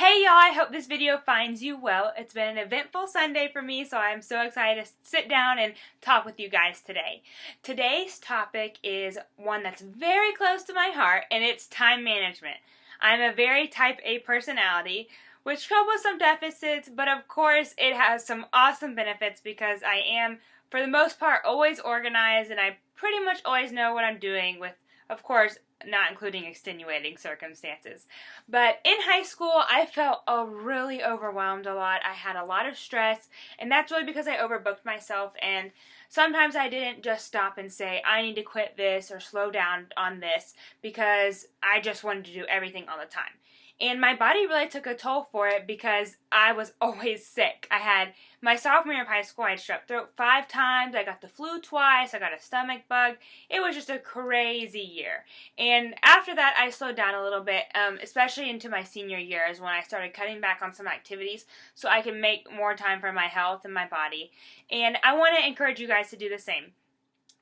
Hey y'all, I hope this video finds you well. It's been an eventful Sunday for me, so I'm so excited to sit down and talk with you guys today. Today's topic is one that's very close to my heart, and it's time management. I'm a very type A personality, which comes with some deficits, but of course it has some awesome benefits because I am, for the most part, always organized, and I pretty much always know what I'm doing with, of course, not including extenuating circumstances. But in high school, I felt really overwhelmed a lot. I had a lot of stress, and that's really because I overbooked myself, and sometimes I didn't just stop and say, I need to quit this or slow down on this, because I just wanted to do everything all the time. And my body really took a toll for it because I was always sick. I had, my sophomore year of high school, I had strep throat 5 times, I got the flu twice, I got a stomach bug. It was just a crazy year. And after that, I slowed down a little bit, especially into my senior year is when I started cutting back on some activities so I can make more time for my health and my body. And I want to encourage you guys to do the same.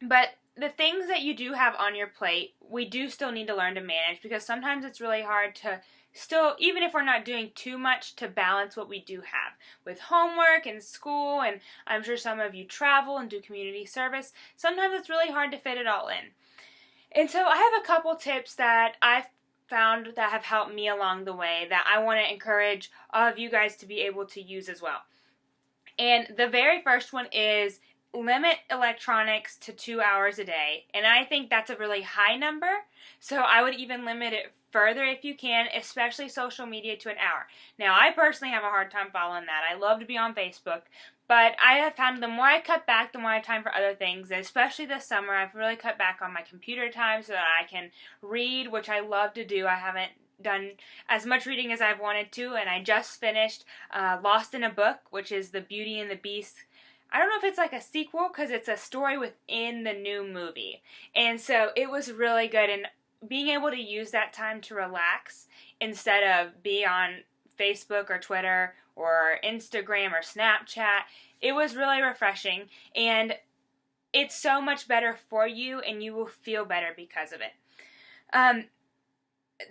But the things that you do have on your plate, we do still need to learn to manage, because sometimes it's really hard to still, even if we're not doing too much, to balance what we do have with homework and school, and I'm sure some of you travel and do community service. Sometimes it's really hard to fit it all in. And so I have a couple tips that I've found that have helped me along the way that I want to encourage all of you guys to be able to use as well. And the very first one is limit electronics to 2 hours a day. And I think that's a really high number, so I would even limit it further if you can, especially social media, to an hour. Now, I personally have a hard time following that. I love to be on Facebook, but I have found the more I cut back, the more I have time for other things. Especially this summer, I've really cut back on my computer time so that I can read, which I love to do. I haven't done as much reading as I've wanted to, and I just finished Lost in a Book, which is the Beauty and the Beast. I don't know if it's like a sequel, because it's a story within the new movie. And so it was really good, and being able to use that time to relax instead of be on Facebook or Twitter or Instagram or Snapchat, it was really refreshing, and it's so much better for you, and you will feel better because of it.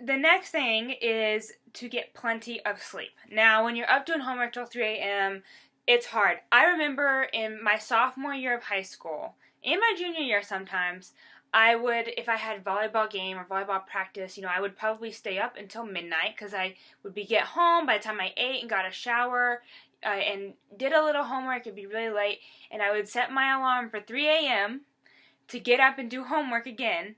The next thing is to get plenty of sleep. Now, when you're up doing homework till 3 a.m., it's hard. I remember in my sophomore year of high school, in my junior year sometimes, I would, if I had volleyball game or volleyball practice, I would probably stay up until midnight, because I would get home by the time I ate and got a shower and did a little homework. It'd be really late, and I would set my alarm for 3 a.m. to get up and do homework again.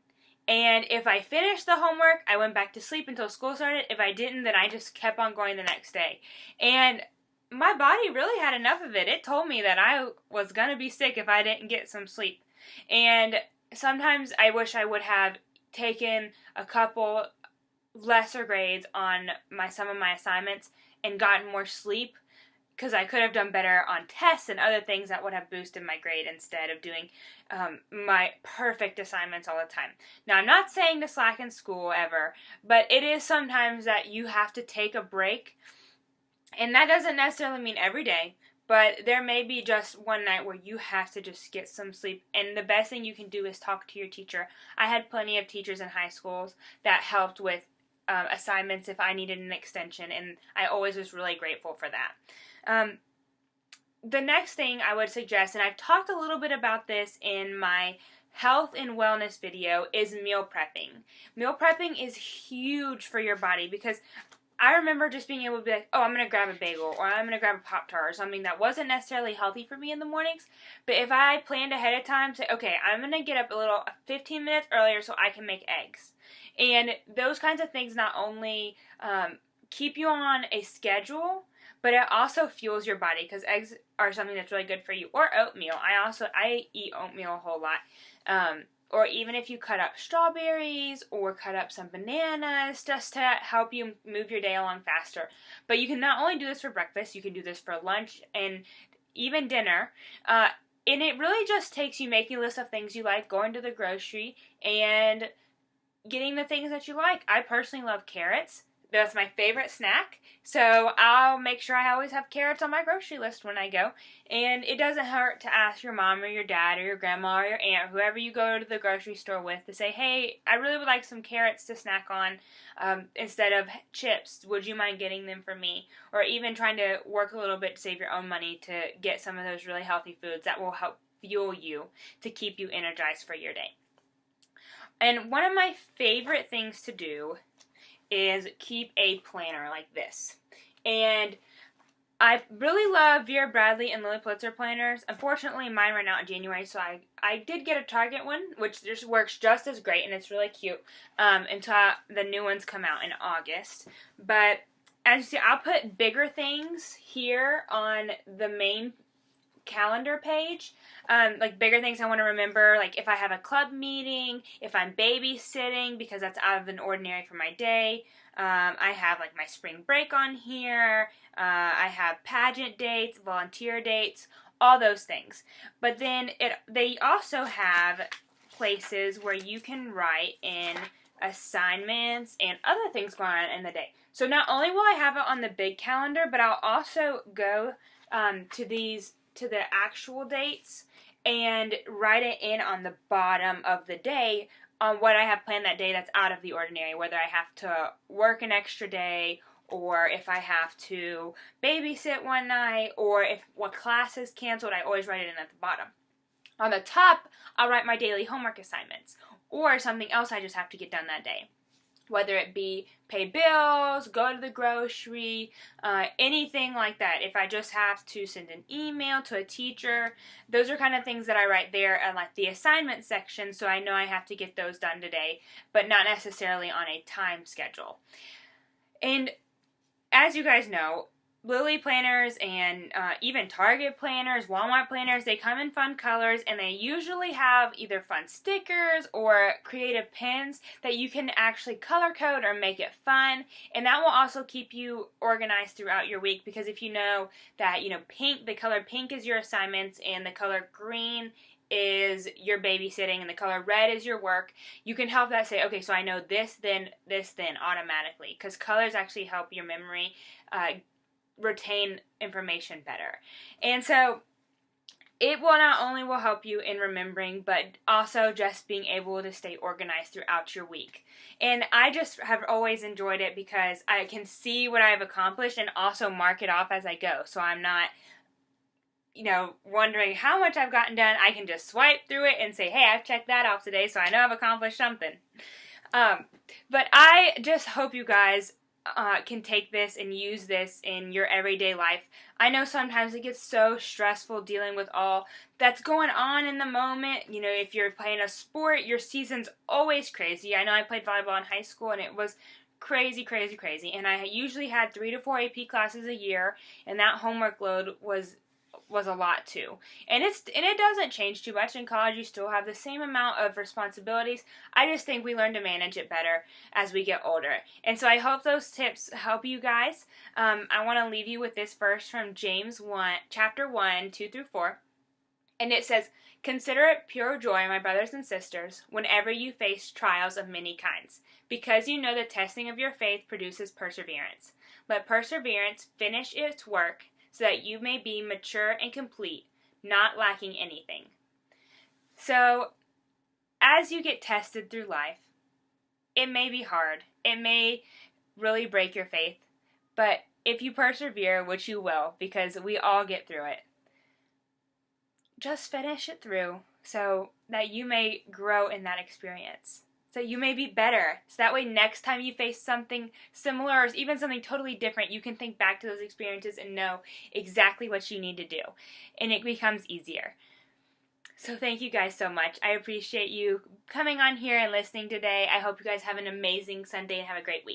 And if I finished the homework, I went back to sleep until school started. If I didn't, then I just kept on going the next day. And my body really had enough of it. It told me that I was going to be sick if I didn't get some sleep. And sometimes I wish I would have taken a couple lesser grades on some of my assignments and gotten more sleep, because I could have done better on tests and other things that would have boosted my grade instead of doing my perfect assignments all the time. Now, I'm not saying to slacken school ever, but it is sometimes that you have to take a break. And that doesn't necessarily mean every day, but there may be just one night where you have to just get some sleep. And the best thing you can do is talk to your teacher. I had plenty of teachers in high schools that helped with assignments if I needed an extension, and I always was really grateful for that. The next thing I would suggest, and I've talked a little bit about this in my health and wellness video, is meal prepping. Meal prepping is huge for your body, because I remember just being able to be like, oh, I'm going to grab a bagel, or I'm going to grab a Pop-Tart, or something that wasn't necessarily healthy for me in the mornings. But if I planned ahead of time, say, okay, I'm going to get up 15 minutes earlier so I can make eggs. And those kinds of things not only keep you on a schedule, but it also fuels your body, because eggs are something that's really good for you. Or oatmeal. I eat oatmeal a whole lot. Or even if you cut up strawberries or cut up some bananas, just to help you move your day along faster. But you can not only do this for breakfast, you can do this for lunch and even dinner. And it really just takes you making a list of things you like, going to the grocery, and getting the things that you like. I personally love carrots. That's my favorite snack, so I'll make sure I always have carrots on my grocery list when I go. And it doesn't hurt to ask your mom or your dad or your grandma or your aunt, whoever you go to the grocery store with, to say, hey, I really would like some carrots to snack on instead of chips. Would you mind getting them for me? Or even trying to work a little bit to save your own money to get some of those really healthy foods that will help fuel you to keep you energized for your day. And one of my favorite things to do is keep a planner like this. And I really love Vera Bradley and Lily Pulitzer planners. Unfortunately, mine ran out in January, so I did get a Target one, which just works just as great, and it's really cute, until the new ones come out in August. But as you see, I'll put bigger things here on the main calendar page, like bigger things I want to remember, like if I have a club meeting, if I'm babysitting, because that's out of the ordinary for my day. I have like my spring break on here. I have pageant dates, volunteer dates, all those things. But then they also have places where you can write in assignments and other things going on in the day. So not only will I have it on the big calendar, but I'll also go to the actual dates and write it in on the bottom of the day on what I have planned that day that's out of the ordinary, whether I have to work an extra day, or if I have to babysit one night, or if what class is canceled. I always write it in at the bottom. On the top, I'll write my daily homework assignments, or something else I just have to get done that day. Whether it be pay bills, go to the grocery, anything like that. If I just have to send an email to a teacher, those are kind of things that I write there in like the assignment section, so I know I have to get those done today, but not necessarily on a time schedule. And as you guys know, Lily planners and even Target planners, Walmart planners, they come in fun colors, and they usually have either fun stickers or creative pins that you can actually color code or make it fun. And that will also keep you organized throughout your week, because if you know that, pink, the color pink is your assignments, and the color green is your babysitting, and the color red is your work, you can help that say, okay, so I know this, then automatically, because colors actually help your memory retain information better. And so it will not only will help you in remembering, but also just being able to stay organized throughout your week. And I just have always enjoyed it because I can see what I've accomplished and also mark it off as I go. So I'm not wondering how much I've gotten done. I can just swipe through it and say, hey, I've checked that off today, so I know I've accomplished something. But I just hope you guys can take this and use this in your everyday life. I know sometimes it gets so stressful dealing with all that's going on in the moment. If you're playing a sport, your season's always crazy. I know I played volleyball in high school, and it was crazy, crazy, crazy. And I usually had 3 to 4 AP classes a year, and that homework load was a lot too. And it doesn't change too much in college. You still have the same amount of responsibilities. I just think we learn to manage it better as we get older. And so I hope those tips help you guys. I want to leave you with this verse from James 1, chapter 1, 2 through 4. And it says, "Consider it pure joy, my brothers and sisters, whenever you face trials of many kinds, because you know the testing of your faith produces perseverance. Let perseverance finish its work, so that you may be mature and complete, not lacking anything." So, as you get tested through life, it may be hard. It may really break your faith. But if you persevere, which you will, because we all get through it, just finish it through so that you may grow in that experience. So you may be better. So that way next time you face something similar or even something totally different, you can think back to those experiences and know exactly what you need to do. And it becomes easier. So thank you guys so much. I appreciate you coming on here and listening today. I hope you guys have an amazing Sunday and have a great week.